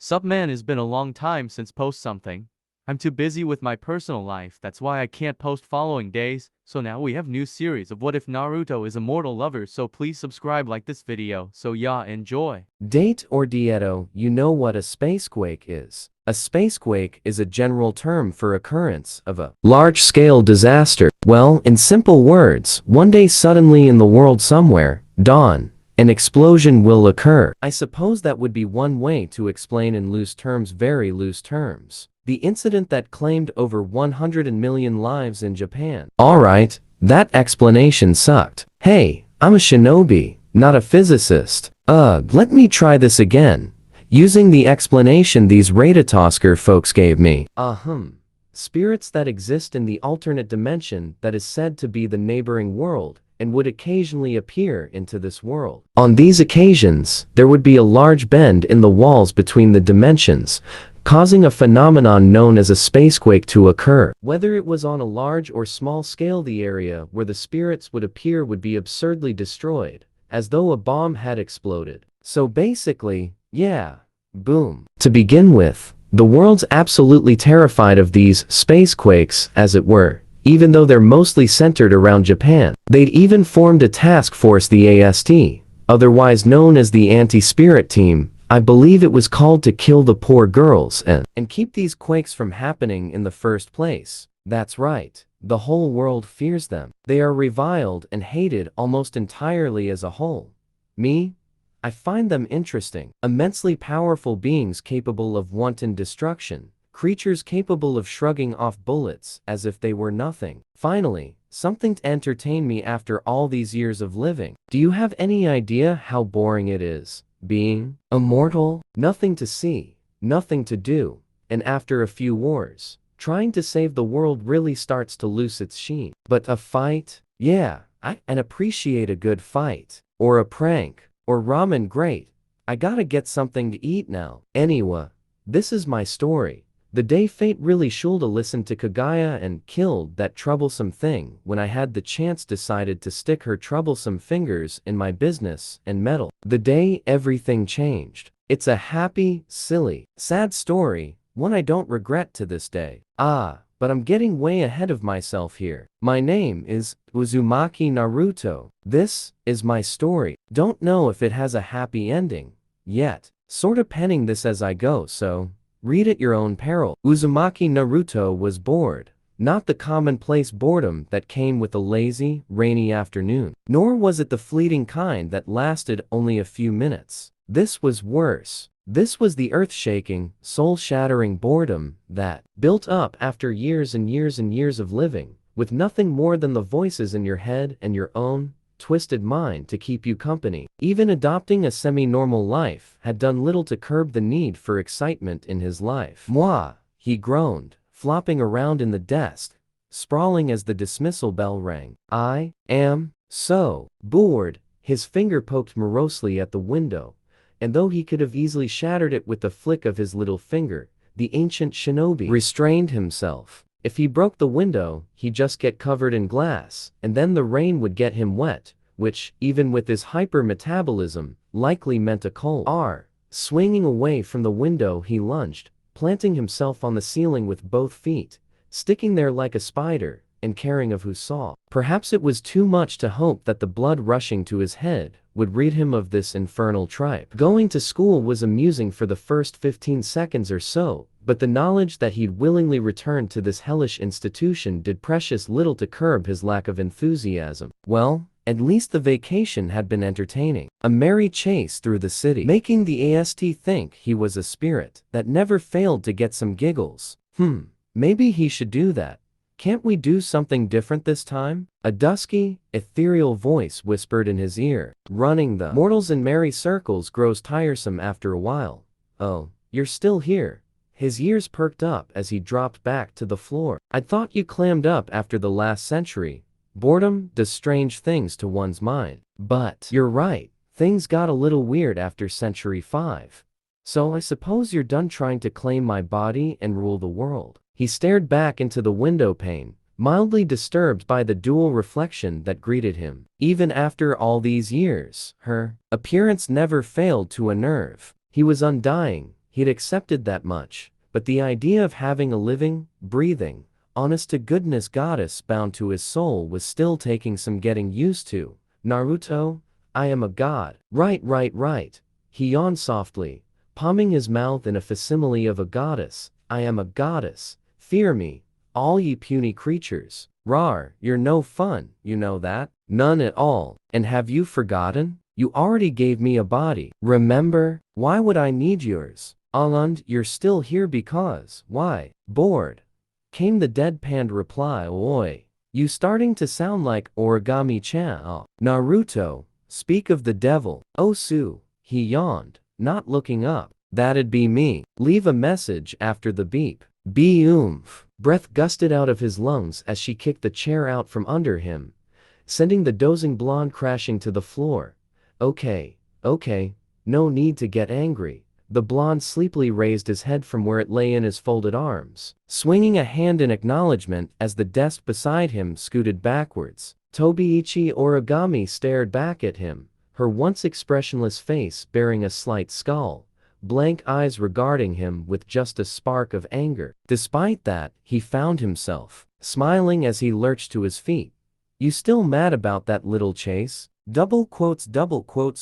Sup man, it's been a long time since post something. I'm too busy with my personal life, that's why I can't post following days. So now we have new series of what if Naruto is a mortal lover, so please subscribe, like this video, so yeah, enjoy. Date or Dieto, you know what a spacequake is. A spacequake is a general term for occurrence of a large-scale disaster. Well, in simple words, one day suddenly in the world somewhere, dawn, an explosion will occur. I suppose that would be one way to explain in loose terms, very loose terms, the incident that claimed over 100 million lives in Japan. Alright, that explanation sucked. Hey, I'm a shinobi, not a physicist. Let me try this again, using the explanation these Ratatosker folks gave me. Spirits that exist in the alternate dimension that is said to be the neighboring world, and would occasionally appear into this world. On these occasions, there would be a large bend in the walls between the dimensions, causing a phenomenon known as a spacequake to occur. Whether it was on a large or small scale, the area where the spirits would appear would be absurdly destroyed, as though a bomb had exploded. So basically, yeah, boom. To begin with, the world's absolutely terrified of these spacequakes, as it were, even though they're mostly centered around Japan. They'd even formed a task force, the AST, otherwise known as the Anti-Spirit Team. I believe it was called to kill the poor girls and keep these quakes from happening in the first place. That's right, the whole world fears them. They are reviled and hated almost entirely as a whole. Me? I find them interesting. Immensely powerful beings capable of wanton destruction. Creatures capable of shrugging off bullets as if they were nothing. Finally, something to entertain me after all these years of living. Do you have any idea how boring it is, being immortal? Nothing to see, nothing to do, and after a few wars, trying to save the world really starts to lose its sheen. But a fight? Yeah, I appreciate a good fight. Or a prank. Or ramen, great. I gotta get something to eat now. Anyway, this is my story. The day fate really shoulda listened to Kagaya and killed that troublesome thing when I had the chance, decided to stick her troublesome fingers in my business and meddle. The day everything changed. It's a happy, silly, sad story, one I don't regret to this day. But I'm getting way ahead of myself here. My name is Uzumaki Naruto. This is my story. Don't know if it has a happy ending yet. Sorta penning this as I go, so read at your own peril. Uzumaki Naruto was bored. Not the commonplace boredom that came with a lazy, rainy afternoon. Nor was it the fleeting kind that lasted only a few minutes. This was worse. This was the earth-shaking, soul-shattering boredom that built up after years and years and years of living, with nothing more than the voices in your head and your own twisted mind to keep you company. Even adopting a semi-normal life had done little to curb the need for excitement in his life. Moi, he groaned, flopping around in the desk, sprawling as the dismissal bell rang. I am so bored. His finger poked morosely at the window, and though he could have easily shattered it with the flick of his little finger, the ancient shinobi restrained himself. If he broke the window, he'd just get covered in glass, and then the rain would get him wet, which, even with his hyper-metabolism, likely meant a cold. Swinging away from the window, he lunged, planting himself on the ceiling with both feet, sticking there like a spider, and caring of who saw. Perhaps it was too much to hope that the blood rushing to his head would rid him of this infernal tripe. Going to school was amusing for the first 15 seconds or so, but the knowledge that he'd willingly returned to this hellish institution did precious little to curb his lack of enthusiasm. Well, at least the vacation had been entertaining. A merry chase through the city, making the AST think he was a spirit that never failed to get some giggles. Maybe he should do that. Can't we do something different this time? A dusky, ethereal voice whispered in his ear. Running the mortals in merry circles grows tiresome after a while. Oh, you're still here. His ears perked up as he dropped back to the floor. I thought you clammed up after the last century. Boredom does strange things to one's mind. But you're right, things got a little weird after Century 5. So I suppose you're done trying to claim my body and rule the world. He stared back into the window pane, mildly disturbed by the dual reflection that greeted him. Even after all these years, her appearance never failed to unnerve. He was undying. He'd accepted that much, but the idea of having a living, breathing, honest-to-goodness goddess bound to his soul was still taking some getting used to. Naruto, I am a god. Right. He yawned softly, palming his mouth in a facsimile of a goddess. I am a goddess. Fear me, all ye puny creatures. Rawr, you're no fun, you know that? None at all. And have you forgotten? You already gave me a body. Remember? Why would I need yours? And you're still here because, why? Bored. Came the deadpanned reply. Oi. You starting to sound like Origami-chan. Naruto, speak of the devil. Osu. He yawned, not looking up. That'd be me. Leave a message after the beep. Be-oomph. Breath gusted out of his lungs as she kicked the chair out from under him, sending the dozing blonde crashing to the floor. Okay, no need to get angry. The blonde sleepily raised his head from where it lay in his folded arms, swinging a hand in acknowledgement as the desk beside him scooted backwards. Tobiichi Origami stared back at him, her once expressionless face bearing a slight scowl, blank eyes regarding him with just a spark of anger. Despite that, he found himself smiling as he lurched to his feet. You still mad about that little chase? Double quotes,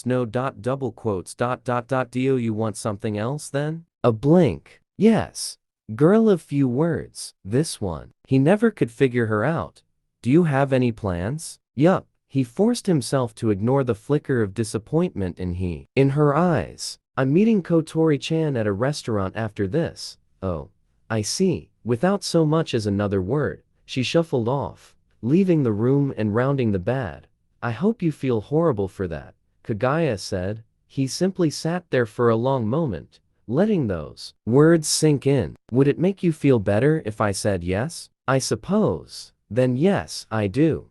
no dot, double quotes, dot. Do you want something else then? A blink. Yes. Girl of few words, this one. He never could figure her out. Do you have any plans? Yup. He forced himself to ignore the flicker of disappointment in her eyes. I'm meeting Kotori-chan at a restaurant after this. Oh. I see. Without so much as another word, she shuffled off, leaving the room and rounding the bed. I hope you feel horrible for that, Kagaya said. He simply sat there for a long moment, letting those words sink in. Would it make you feel better if I said yes? I suppose. Then yes, I do.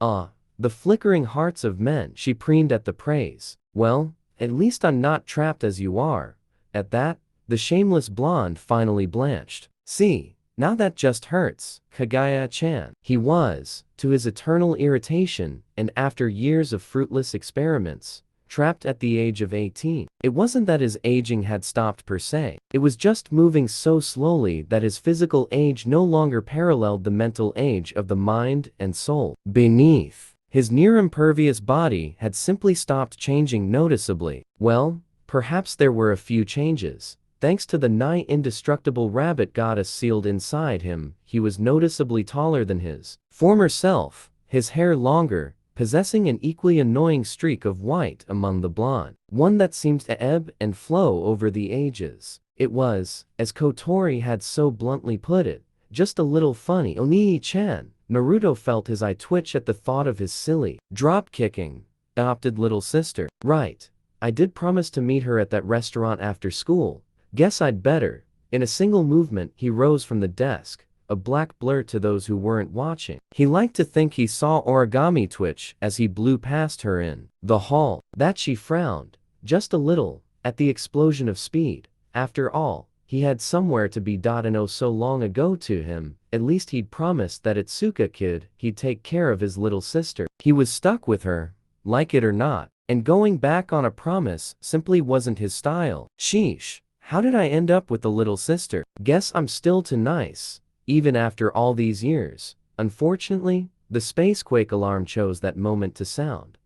The flickering hearts of men, she preened at the praise. Well, at least I'm not trapped as you are. At that, the shameless blonde finally blanched. See, now that just hurts, Kagaya-chan. He was, to his eternal irritation, and after years of fruitless experiments, trapped at the age of 18. It wasn't that his aging had stopped per se. It was just moving so slowly that his physical age no longer paralleled the mental age of the mind and soul. Beneath, his near-impervious body had simply stopped changing noticeably. Well, perhaps there were a few changes. Thanks to the nigh-indestructible rabbit goddess sealed inside him, he was noticeably taller than his former self, his hair longer, possessing an equally annoying streak of white among the blonde, one that seemed to ebb and flow over the ages. It was, as Kotori had so bluntly put it, just a little funny. Onii-chan. Naruto felt his eye twitch at the thought of his silly, drop-kicking, adopted little sister. Right. I did promise to meet her at that restaurant after school. Guess I'd better. In a single movement, he rose from the desk, a black blur to those who weren't watching. He liked to think he saw Origami twitch as he blew past her in the hall. That she frowned, just a little, at the explosion of speed. After all, he had somewhere to be. And oh, so long ago to him, at least he'd promised that at Tsuka Kid, he'd take care of his little sister. He was stuck with her, like it or not, and going back on a promise simply wasn't his style. Sheesh. How did I end up with the little sister? Guess I'm still too nice, even after all these years. Unfortunately, the space quake alarm chose that moment to sound.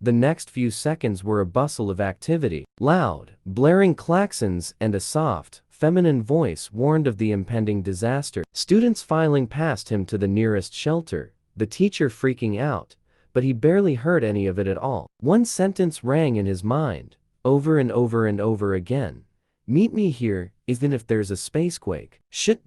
The next few seconds were a bustle of activity. Loud, blaring klaxons and a soft, feminine voice warned of the impending disaster. Students filing past him to the nearest shelter, the teacher freaking out, but he barely heard any of it at all. One sentence rang in his mind, over and over again. Meet me here, even if there's a spacequake. Shit.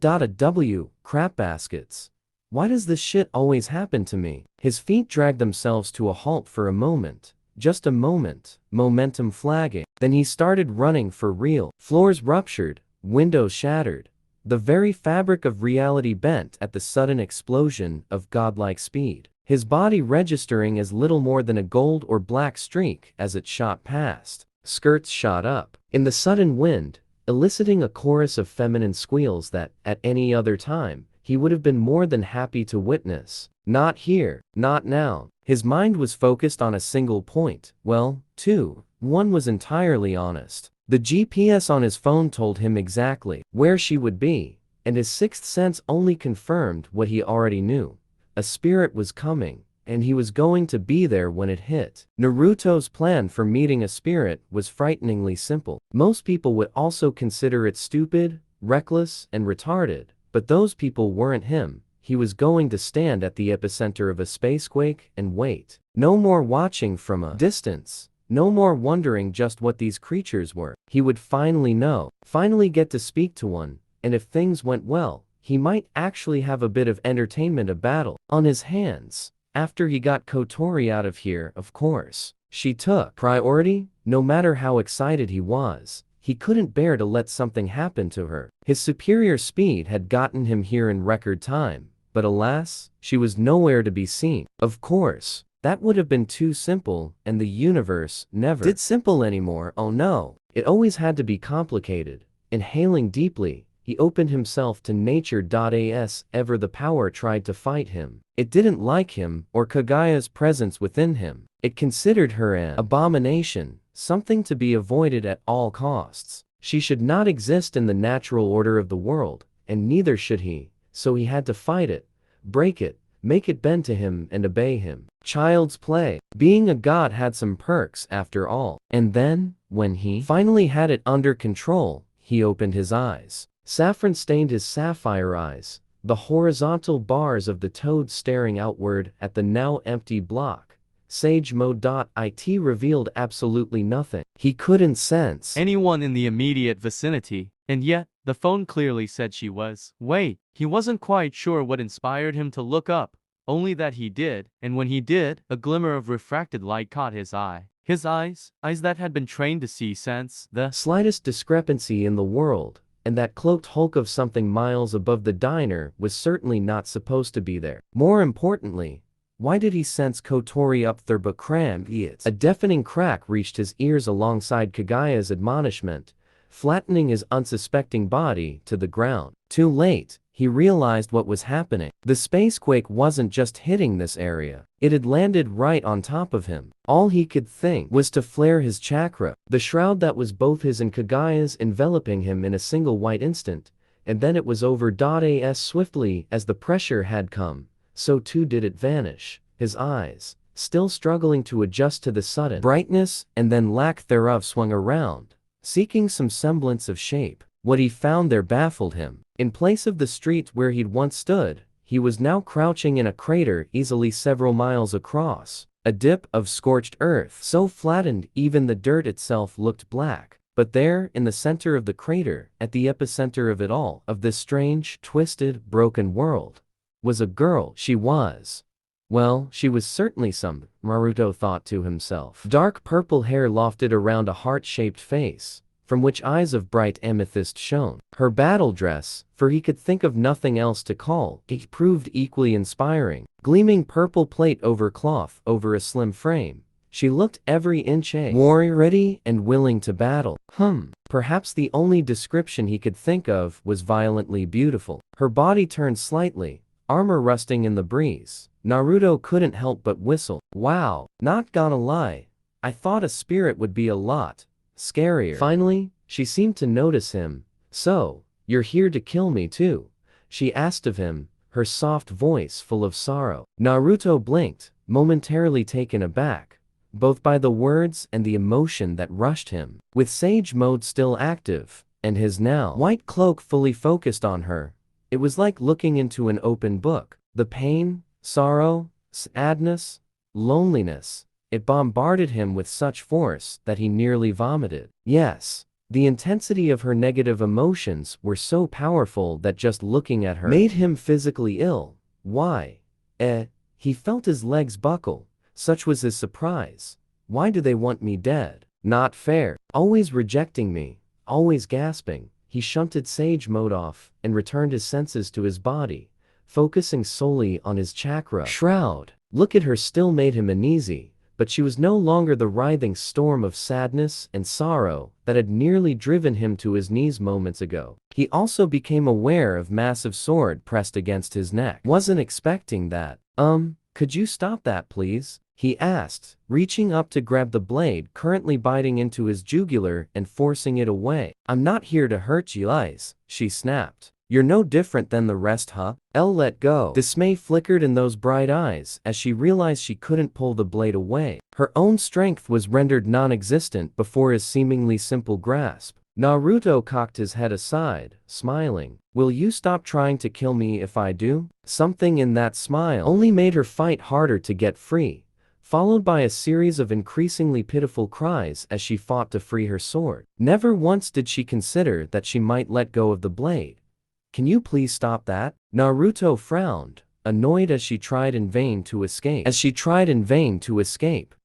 Crap baskets. Why does this shit always happen to me? His feet dragged themselves to a halt for a moment. Just a moment. Momentum flagging. Then he started running for real. Floors ruptured. Windows shattered. The very fabric of reality bent at the sudden explosion of godlike speed. His body registering as little more than a gold or black streak as it shot past. Skirts shot up in the sudden wind, eliciting a chorus of feminine squeals that, at any other time, he would have been more than happy to witness. Not here, not now. His mind was focused on a single point. Well, two. One was entirely honest. The GPS on his phone told him exactly where she would be, and his sixth sense only confirmed what he already knew. A spirit was coming, and he was going to be there when it hit. Naruto's plan for meeting a spirit was frighteningly simple. Most people would also consider it stupid, reckless, and retarded, but those people weren't him. He was going to stand at the epicenter of a spacequake and wait. No more watching from a distance. No more wondering just what these creatures were. He would finally know, finally get to speak to one, and if things went well, he might actually have a bit of entertainment, a battle on his hands. After he got Kotori out of here, of course. She took priority. No matter how excited he was, he couldn't bear to let something happen to her. His superior speed had gotten him here in record time, but alas, she was nowhere to be seen. Of course, that would have been too simple, and the universe never did simple anymore. Oh no, it always had to be complicated. Inhaling deeply, he opened himself to nature.as. Ever the power tried to fight him. It didn't like him or Kagaya's presence within him. It considered her an abomination, something to be avoided at all costs. She should not exist in the natural order of the world, and neither should he, so he had to fight it, break it, make it bend to him and obey him. Child's play. Being a god had some perks after all. And then, when he finally had it under control, he opened his eyes. Saffron stained his sapphire eyes, the horizontal bars of the toad staring outward at the now empty block. Sage mode.it revealed absolutely nothing. He couldn't sense anyone in the immediate vicinity, and yet, the phone clearly said she was. Wait, he wasn't quite sure what inspired him to look up, only that he did, and when he did, a glimmer of refracted light caught his eye. His eyes that had been trained to see sense the slightest discrepancy in the world, and that cloaked hulk of something miles above the diner was certainly not supposed to be there. More importantly, why did he sense Kotori up there but cram it? A deafening crack reached his ears alongside Kagaya's admonishment, flattening his unsuspecting body to the ground. Too late, he realized what was happening. The spacequake wasn't just hitting this area. It had landed right on top of him. All he could think was to flare his chakra, the shroud that was both his and Kagaya's enveloping him in a single white instant, and then it was over. As swiftly as the pressure had come, so too did it vanish. His eyes, still struggling to adjust to the sudden brightness and then lack thereof, swung around, seeking some semblance of shape. What he found there baffled him. In place of the street where he'd once stood, he was now crouching in a crater easily several miles across. A dip of scorched earth, so flattened even the dirt itself looked black. But there, in the center of the crater, at the epicenter of it all, of this strange, twisted, broken world, was a girl. She was certainly some, Naruto thought to himself. Dark purple hair lofted around a heart-shaped face, from which eyes of bright amethyst shone. Her battle dress, for he could think of nothing else to call it, proved equally inspiring. Gleaming purple plate over cloth over a slim frame, she looked every inch a warrior, ready and willing to battle. Perhaps the only description he could think of was violently beautiful. Her body turned slightly, armor rusting in the breeze. Naruto couldn't help but whistle. Wow, not gonna lie, I thought a spirit would be a lot scarier. Finally, she seemed to notice him. So, you're here to kill me too? She asked of him, her soft voice full of sorrow. Naruto blinked, momentarily taken aback, both by the words and the emotion that rushed him. With Sage mode still active, and his now white cloak fully focused on her, it was like looking into an open book. The pain, sorrow, sadness, loneliness, it bombarded him with such force that he nearly vomited. Yes, the intensity of her negative emotions were so powerful that just looking at her made him physically ill. Why? He felt his legs buckle. Such was his surprise. Why do they want me dead? Not fair. Always rejecting me. Always gasping. He shunted Sage mode off and returned his senses to his body, focusing solely on his chakra shroud. Look at her still made him uneasy. But she was no longer the writhing storm of sadness and sorrow that had nearly driven him to his knees moments ago. He also became aware of massive sword pressed against his neck. Wasn't expecting that. Could you stop that please? he asked, reaching up to grab the blade currently biting into his jugular and forcing it away. I'm not here to hurt you, Lies, she snapped. You're no different than the rest, huh? Elle let go. Dismay flickered in those bright eyes as she realized she couldn't pull the blade away. Her own strength was rendered non-existent before his seemingly simple grasp. Naruto cocked his head aside, smiling. Will you stop trying to kill me if I do? Something in that smile only made her fight harder to get free, followed by a series of increasingly pitiful cries as she fought to free her sword. Never once did she consider that she might let go of the blade. Can you please stop that? Naruto frowned, annoyed as she tried in vain to escape.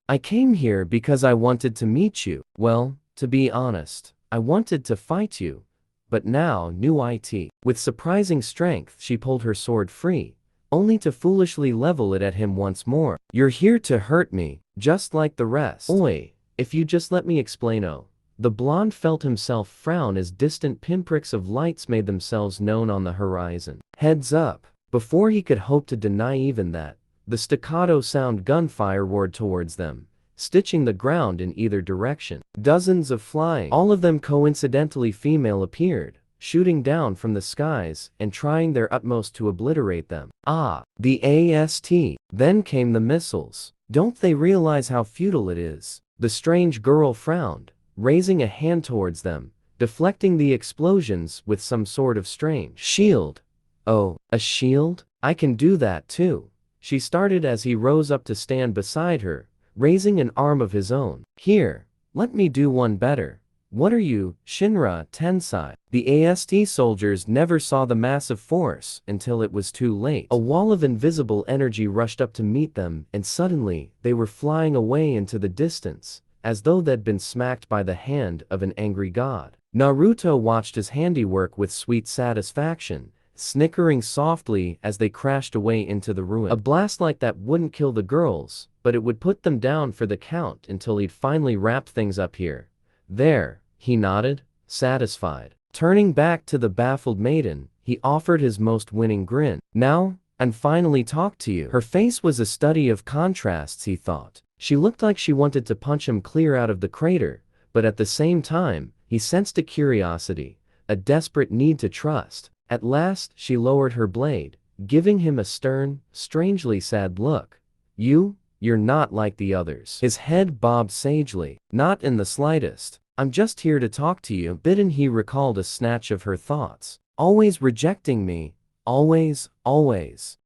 I came here because I wanted to meet you. Well, to be honest, I wanted to fight you. But now, new it. With surprising strength, she pulled her sword free, only to foolishly level it at him once more. You're here to hurt me, just like the rest. Oi, if you just let me explain. Oh. The blonde felt himself frown as distant pinpricks of lights made themselves known on the horizon. Heads up. Before he could hope to deny even that, the staccato sound gunfire roared towards them, stitching the ground in either direction. Dozens of flying, all of them coincidentally female, appeared, shooting down from the skies and trying their utmost to obliterate them. Ah, the AST. Then came the missiles. Don't they realize how futile it is? The strange girl frowned, raising a hand towards them, deflecting the explosions with some sort of strange shield. Oh, a shield? I can do that too. She started as he rose up to stand beside her, raising an arm of his own. Here, let me do one better. What are you, Shinra Tensei? The AST soldiers never saw the massive force until it was too late. A wall of invisible energy rushed up to meet them, and suddenly, they were flying away into the distance, as though they'd been smacked by the hand of an angry god. Naruto watched his handiwork with sweet satisfaction, snickering softly as they crashed away into the ruin. A blast like that wouldn't kill the girls, but it would put them down for the count until he'd finally wrapped things up here. There, he nodded, satisfied. Turning back to the baffled maiden, he offered his most winning grin. Now, and finally talk to you. Her face was a study of contrasts, he thought. She looked like she wanted to punch him clear out of the crater, but at the same time, he sensed a curiosity, a desperate need to trust. At last, she lowered her blade, giving him a stern, strangely sad look. You're not like the others. His head bobbed sagely. Not in the slightest. I'm just here to talk to you. Bidden, he recalled a snatch of her thoughts. Always rejecting me. Always.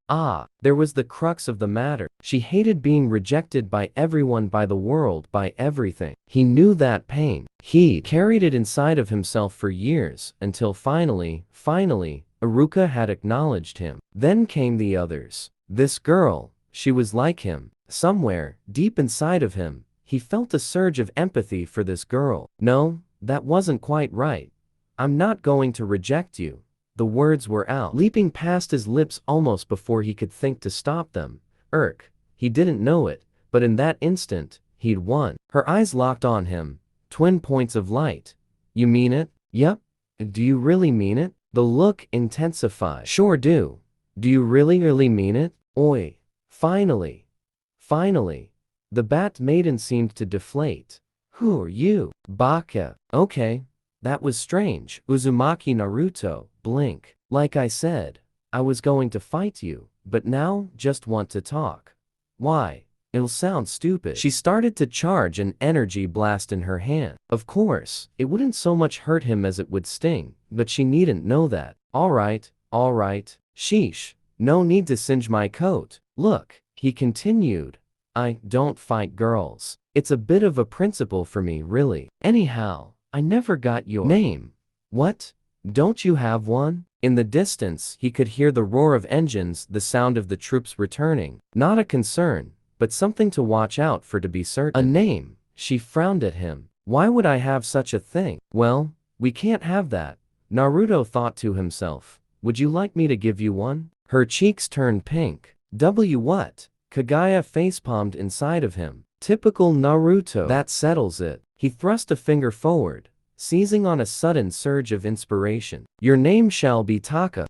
Ah, there was the crux of the matter. She hated being rejected by everyone, by the world, by everything. He knew that pain. He carried it inside of himself for years, until finally, Iruka had acknowledged him. Then came the others. This girl, she was like him. Somewhere, deep inside of him, he felt a surge of empathy for this girl. No, that wasn't quite right. I'm not going to reject you. The words were out, leaping past his lips almost before he could think to stop them. He didn't know it, but in that instant, he'd won. Her eyes locked on him, twin points of light. You mean it? Yep. Do you really mean it? The look intensified. Sure do. Do you really mean it? Oi. Finally, the bat maiden seemed to deflate. Who are you? Baka. Okay. That was strange. Uzumaki Naruto. Blink. Like I said, I was going to fight you, but now just want to talk. Why? It'll sound stupid. She started to charge an energy blast in her hand. Of course, it wouldn't so much hurt him as it would sting, but she needn't know that. Alright. Sheesh. No need to singe my coat. Look, he continued. I don't fight girls. It's a bit of a principle for me, really. Anyhow, I never got your name. What? Don't you have one? In the distance, he could hear the roar of engines, the sound of the troops returning. Not a concern, but something to watch out for, to be certain. A name? She frowned at him. Why would I have such a thing? Well, we can't have that. Naruto thought to himself. Would you like me to give you one? Her cheeks turned pink. What? Kagaya facepalmed inside of him. Typical Naruto. That settles it. He thrust a finger forward, seizing on a sudden surge of inspiration. Your name shall be Taka.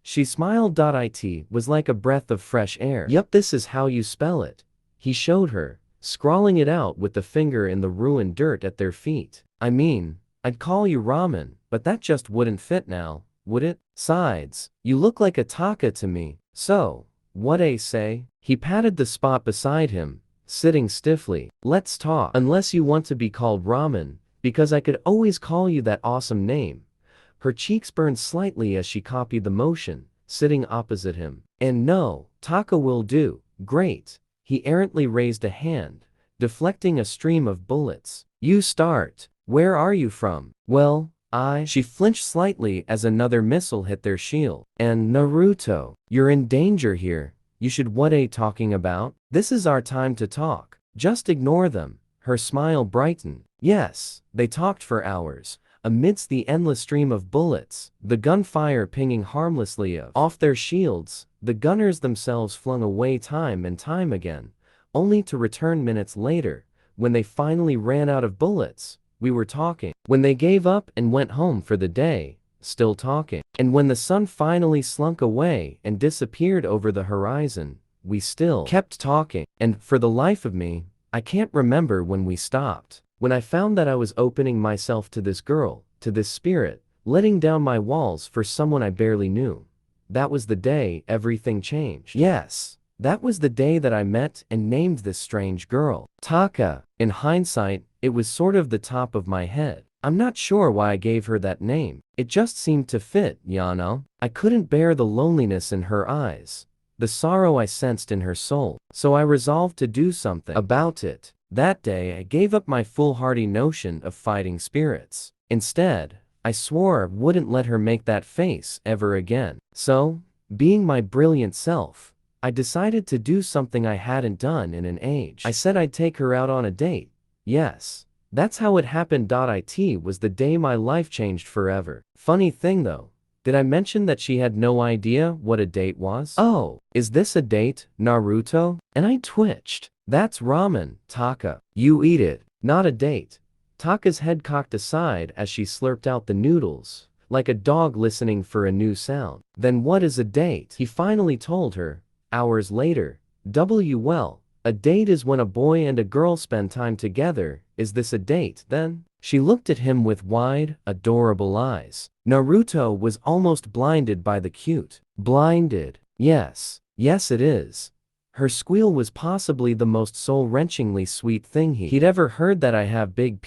She smiled. It was like a breath of fresh air. Yup, this is how you spell it. He showed her, scrawling it out with the finger in the ruined dirt at their feet. I mean, I'd call you ramen, but that just wouldn't fit now, would it? Sides, you look like a taka to me. So, what I say? He patted the spot beside him, sitting stiffly. Let's talk. Unless you want to be called ramen, because I could always call you that awesome name. Her cheeks burned slightly as she copied the motion, sitting opposite him. And no, taka will do. Great. He errantly raised a hand, deflecting a stream of bullets. You start. Where are you from? Well, She flinched slightly as another missile hit their shield. And Naruto, you're in danger here. You should what are talking about? This is our time to talk. Just ignore them. Her smile brightened. Yes, they talked for hours. Amidst the endless stream of bullets, the gunfire pinging harmlessly off their shields, the gunners themselves flung away time and time again, only to return minutes later, when they finally ran out of bullets. We were talking. When they gave up and went home for the day, still talking. And when the sun finally slunk away and disappeared over the horizon, we still kept talking. And for the life of me, I can't remember when we stopped. When I found that I was opening myself to this girl, to this spirit, letting down my walls for someone I barely knew. That was the day everything changed. Yes, that was the day that I met and named this strange girl Taka. In hindsight, it was sort of the top of my head. I'm not sure why I gave her that name. It just seemed to fit, you know? I couldn't bear the loneliness in her eyes, the sorrow I sensed in her soul, so I resolved to do something about it. That day I gave up my foolhardy notion of fighting spirits. Instead, I swore I wouldn't let her make that face ever again. So, being my brilliant self, I decided to do something I hadn't done in an age. I said I'd take her out on a date. Yes, that's how it happened. It was the day my life changed forever. Funny thing though, did I mention that she had no idea what a date was? Oh, is this a date, Naruto? And I twitched. That's ramen, Taka. You eat it, not a date. Taka's head cocked aside as she slurped out the noodles, like a dog listening for a new sound. Then what is a date? He finally told her, hours later. Well, a date is when a boy and a girl spend time together. Is this a date, then? She looked at him with wide, adorable eyes. Naruto was almost blinded by the cute. Blinded. Yes, it is. Her squeal was possibly the most soul-wrenchingly sweet thing he'd ever heard. That I have big